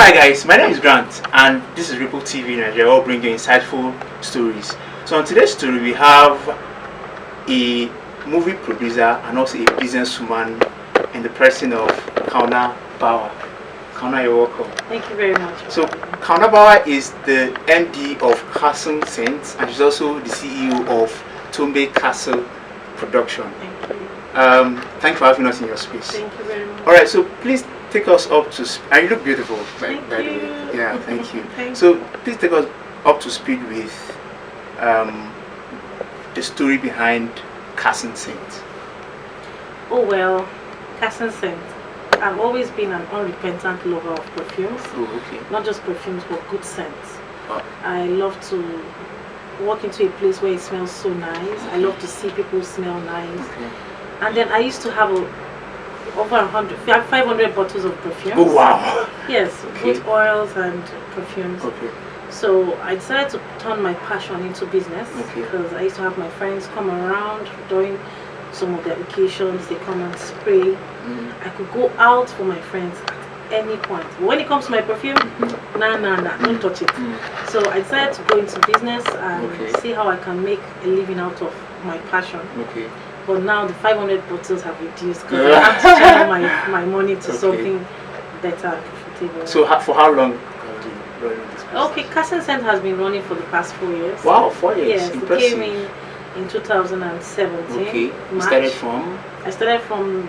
Alright guys, my name is Grant and this is Ripple TV Nigeria, all bring you insightful stories. So on today's story we have a movie producer and also a businesswoman in the person of Kauna Bauer. Kauna, you're welcome. Thank you very much. So Kauna Bauer is the MD of Castle Scent and she's also the CEO of Tombe Castle Production. Thank you. Thank you for having us in your space. Thank you very much. Alright, so please take us up to and you look beautiful, by the way. Yeah, thank you. So please take us up to speed with the story behind Castle Scent. Oh well, Castle Scent. I've always been an unrepentant lover of perfumes. Oh, okay. Not just perfumes, but good scents. Oh. I love to walk into a place where it smells so nice. I love to see people smell nice. Okay. And then I used to have over 500 bottles of perfumes. Oh wow! Yes, Okay. both oils and perfumes. Okay. So I decided to turn my passion into business Okay. because I used to have my friends come around during some of the occasions. They come and spray. I could go out for my friends at any point. But when it comes to my perfume, nah, don't touch it. So I decided to go into business and see how I can make a living out of my passion. Okay. But now the 500 bottles have reduced because I have to channel my money to something better and profitable. So for how long have you been running this business? Okay, Castle Scent has been running for the past 4 years. Wow, 4 years. Yes, Impressive. it came in 2017. Okay. You March. started from? I started from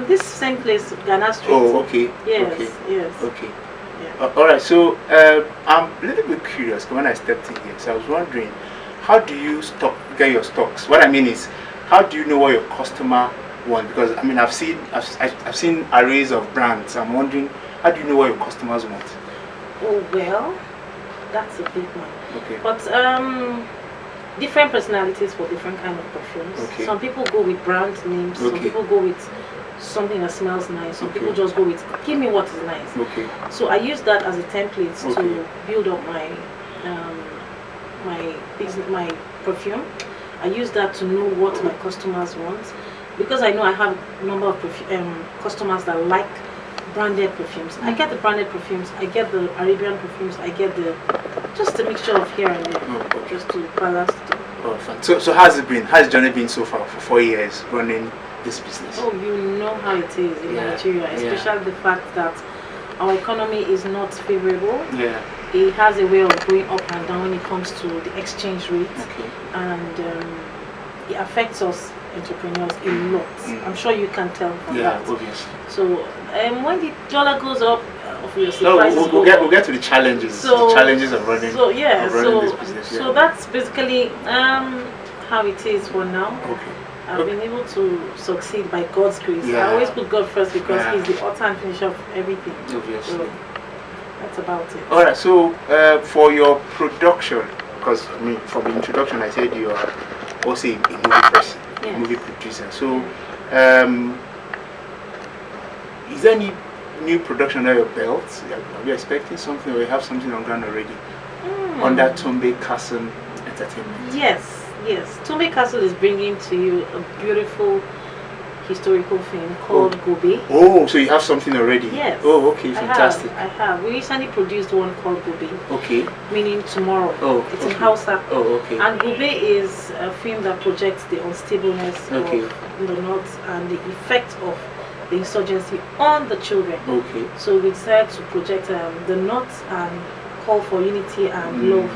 this same place, Ghana Street. Oh, okay. Yes, Okay. yes. Okay. Yeah. Alright, so I'm a little bit curious when I stepped in here. So I was wondering, how do you get your stocks? What I mean is, how do you know what your customer wants? Because I mean, I've seen arrays of brands. I'm wondering, how do you know what your customers want? Oh well, that's a big one. Okay. But different personalities for different kind of perfumes. Okay. Some people go with brand names. Some Okay. people go with something that smells nice. Some Okay. people just go with give me what is nice. Okay. So I use that as a template Okay. to build up my my perfume. I use that to know what my customers want, because I know I have a number of customers that like branded perfumes. I get the branded perfumes, I get the Arabian perfumes, I get just a mixture of here and there, just to balance it. Oh, fine. So how's it been? How's the journey been so far for 4 years running this business? Oh, you know how it is in Nigeria, especially the fact that our economy is not favorable. Yeah. It has a way of going up and down when it comes to the exchange rate, and it affects us entrepreneurs a lot. I'm sure you can tell from that. Obviously. So when the dollar goes up, obviously No, prices we'll go get to the challenges. So, the challenges of running. So yeah, this business. so that's basically how it is for now. Okay. I've been able to succeed by God's grace. Yeah. I always put God first because Yeah. He's the author and finisher of everything. Obviously. So that's about it. Alright, so for your production, because I mean, from the introduction I said you are also a movie person, movie producer. So is there any new production on your belt? Are you expecting something, or you have something on ground already under Tombe Castle Entertainment? Yes. Tombe Castle is bringing to you a beautiful historical film called Gobe. Oh, so you have something already? Yes. Oh, okay, fantastic. I have. We recently produced one called Gobe. Okay. Meaning tomorrow. Oh, it's in Hausa. Oh, okay. And Gobe is a film that projects the unstableness of the north and the effect of the insurgency on the children. Okay. So we decided to project the north and call for unity and love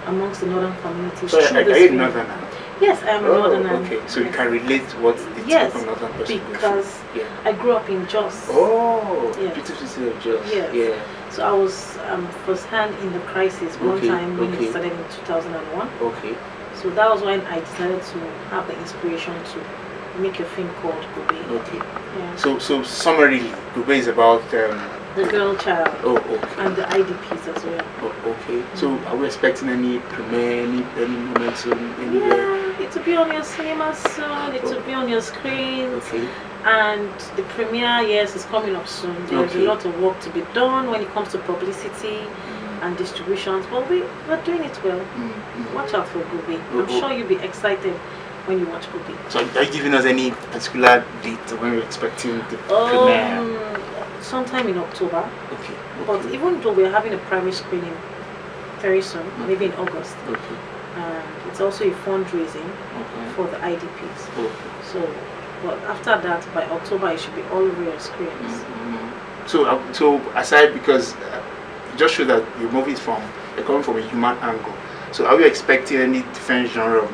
amongst the northern communities. So are you northerner? Yes, I am a northerner. Okay, so you can relate what the typical northern person because I grew up in Jos. Oh, beautiful city of Jos. Yeah. So I was first-hand in the crisis one time when it started in 2001. Okay. So that was when I decided to have the inspiration to make a film called Gobe. Okay. Yeah. So summarily, Gobe is about the girl child. Oh, okay. And the IDPs as well. Oh, okay. So are we expecting any premiere, any momentum anywhere? Yeah, it will be on your cinema soon. It will be on your screens. Okay. And the premiere, yes, is coming up soon. There's a lot of work to be done when it comes to publicity and distributions, but we're doing it well. Watch out for Gobe. I'm sure you'll be excited when you watch Gobe. So are you giving us any particular date when we're expecting the premiere? sometime in October. Okay. But even though we're having a private screening very soon, maybe in August, Okay. it's also a fundraising Okay. for the IDPs. Okay. So, but after that, by October, it should be all over your screens. So aside, because it just show that your movie is coming from a human angle. So are you expecting any different genre of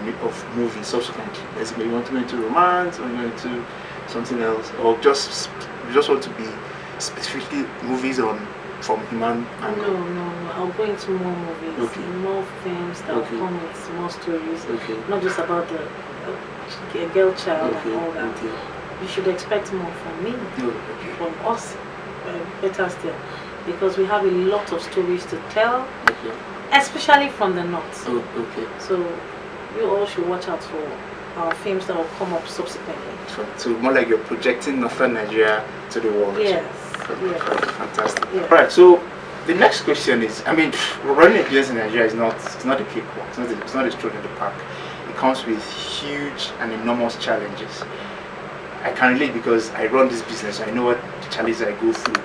movies subsequently? As you want to go into romance or go into something else, or you just want to be specifically movies from human angle? No. I'll go into more movies, Okay. more films that will come with more stories. Okay. Not just about the girl child Okay. and all that. Okay. You should expect more from me, Okay. from us, better still, because we have a lot of stories to tell, Okay. especially from the north. Oh, okay. So you all should watch out for our films that will come up subsequently. So more like you're projecting Northern Nigeria to the world. Yes. Fantastic. Yeah. Right. So the next question is, I mean, running a business in Nigeria is not a cakewalk. It's not a stroll in the park. It comes with huge and enormous challenges. I can relate because I run this business. I know what the challenges I go through,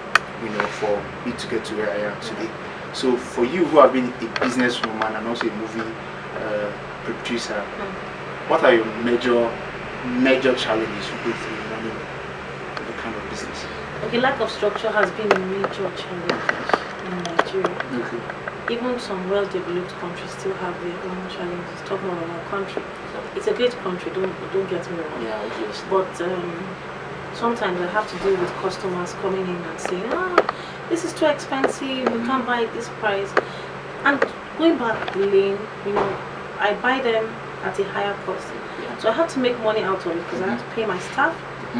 for me to get to where I am today. So for you who have been a businesswoman and also a movie producer, what are your major challenges you go through in running the kind of business? Okay, lack of structure has been a major challenge in Nigeria. Okay. Even some well-developed countries still have their own challenges. Talking about our country, it's a great country. Don't get me wrong. Yeah, obviously. But sometimes I have to deal with customers coming in and saying, this is too expensive. We can't buy at this price. And going back the lane, I buy them at a higher cost. Yeah. So I have to make money out of it because I have to pay my staff. I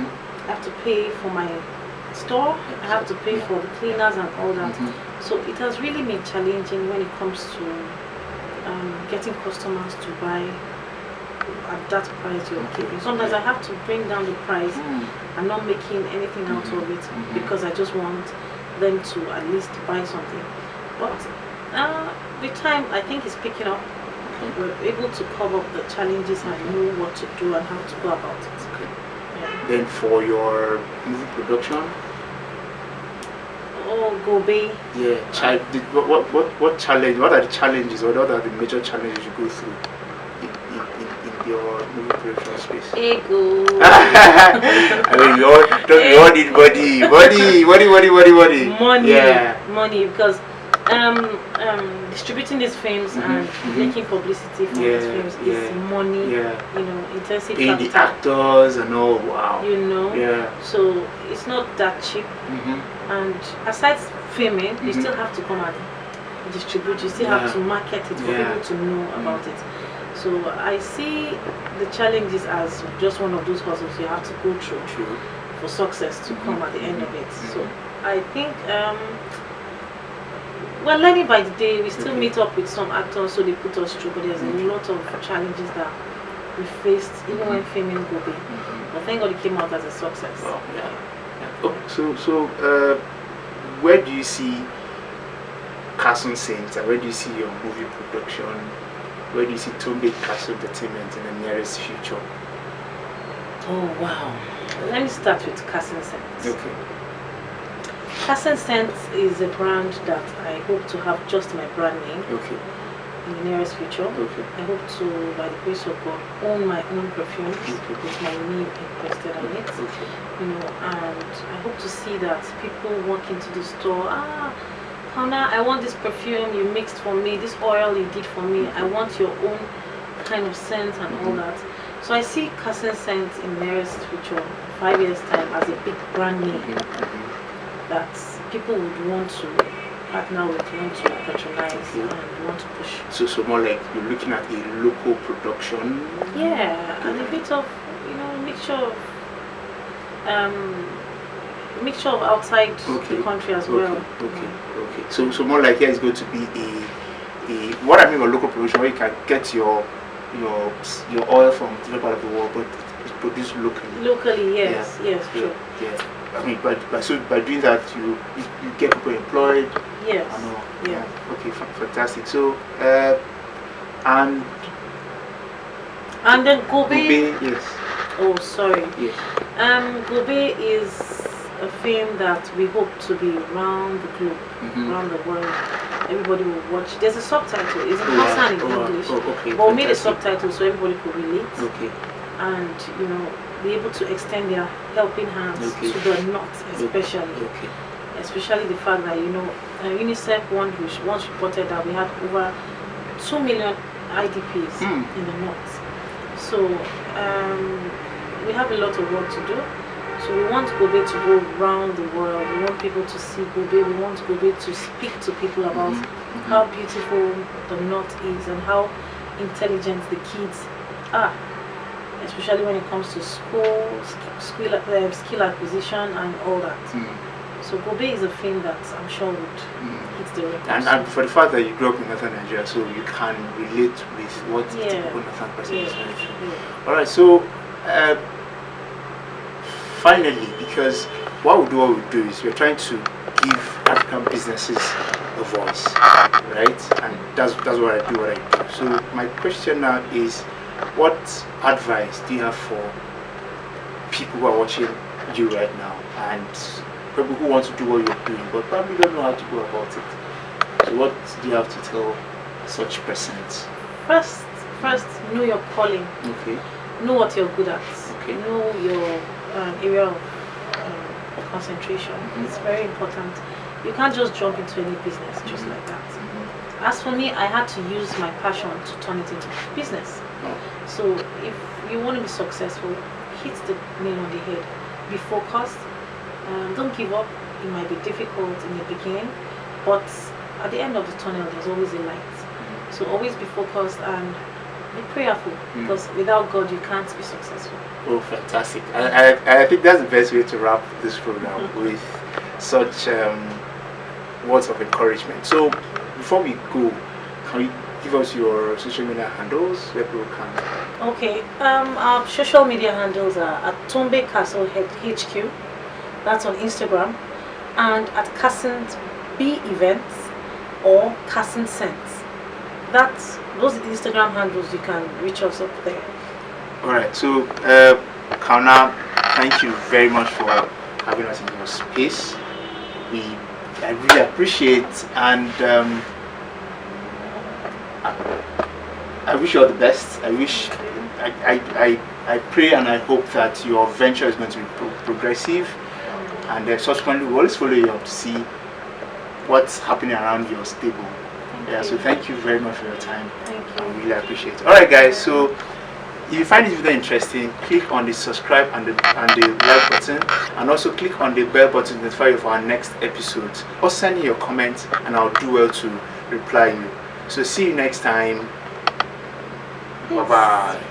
have to pay for my store. I have to pay for the cleaners and all that. So it has really been challenging when it comes to getting customers to buy at that price you're keeping. Sometimes I have to bring down the price. I'm not making anything out of it because I just want them to at least buy something. But with time, I think it's picking up. We're able to cover up the challenges and know what to do and how to go about it. Okay. Yeah. Then for your movie production, Gobe. Yeah, what challenge? What are the challenges, or what are the major challenges you go through in your movie production space? Ego. I mean, we all need money. Money. Yeah. Money, because distributing these films and making publicity for these films is money. Yeah. Intensive. Paying the actors and all. Wow. Yeah. So it's not that cheap. And aside filming, you still have to come and distribute. You still have to market it for people to know about it. So I see the challenges as just one of those hustles you have to go through for success to come at the end of it. So I think we're learning by the day. We still meet up with some actors, so they put us through. But there's a lot of challenges that we faced even when filming Gobe. But thank God it came out as a success. Wow. Yeah. So where do you see Carson Saints, and where do you see your movie production? Where do you see Tombe Castle Entertainment in the nearest future? Oh wow! Let me start with Carson Saints. Okay. Carson Saints is a brand that I hope to have just my brand name. Okay. In the nearest future. Okay. I hope to, by the grace of God, own my own perfumes with my name invested on it. Okay. And I hope to see that people walk into the store, Hannah, I want this perfume you mixed for me, this oil you did for me, I want your own kind of scent and all that. So I see Carson Scent in the nearest future, 5 years time, as a big brand name that people would want to partner with, want to patronize and want to push. So more like you're looking at a local production. Yeah, and a bit of mixture of outside the country as well. Okay. So more like here is going to be a what I mean by local production, where you can get your oil from different part of the world, but it's produced locally. Locally, yes, true. Yeah. I mean, by doing that, you get people employed. Yes. Okay, fantastic. So, and then Gobe. Yes. Oh, sorry. Yes. Gobe is a film that we hope to be around the globe, around the world. Everybody will watch. There's a subtitle. It's in Hausa and in English. Okay. But we made a subtitle so everybody could relate. Okay. And be able to extend their helping hands to the North, especially. Okay. Especially the fact that UNICEF once reported that we had over 2 million IDPs in the North. So we have a lot of work to do. So we want Gobe to go around the world. We want people to see Gobe. We want Gobe to speak to people about how beautiful the North is and how intelligent the kids are, especially when it comes to skill acquisition and all that. So Gobe is a film that I'm sure would hit the record. And for the fact that you grew up in Northern Nigeria, so you can relate with what the typical Northern person is going through. Alright, so finally, because what we do is we're trying to give African businesses a voice, right? And that's what I do. So my question now is, what advice do you have for people who are watching you right now and people who want to do what you're doing but probably don't know how to go about it? So what do you have to tell such persons? First, know your calling. Okay. Know what you're good at. Okay. Know your area of concentration. It's very important. You can't just jump into any business just like that. As for me, I had to use my passion to turn it into business. So if you want to be successful, hit the nail on the head. Be focused. Don't give up. It might be difficult in the beginning, but at the end of the tunnel, there's always a light. So always be focused and be prayerful, because without God, you can't be successful. Oh, fantastic. I think that's the best way to wrap this program with such words of encouragement. So before we go, can you give us your social media handles where people can? Okay. Our social media handles are at Tombe Castle HQ. That's on Instagram, and at Casson's B Events or Casson Sense. That's those Instagram handles. You can reach us up there. All right. So, Kauna, thank you very much for having us in your space. I really appreciate, and I wish you all the best. I pray and I hope that your venture is going to be progressive, and subsequently we'll always follow you up to see what's happening around your stable. So thank you very much for your time. Thank you. I really appreciate it. Alright guys, so if you find this video interesting, click on the subscribe and the like button, and also click on the bell button to notify you for our next episode, or send me your comments and I'll do well to reply you. So see you next time. Bye bye.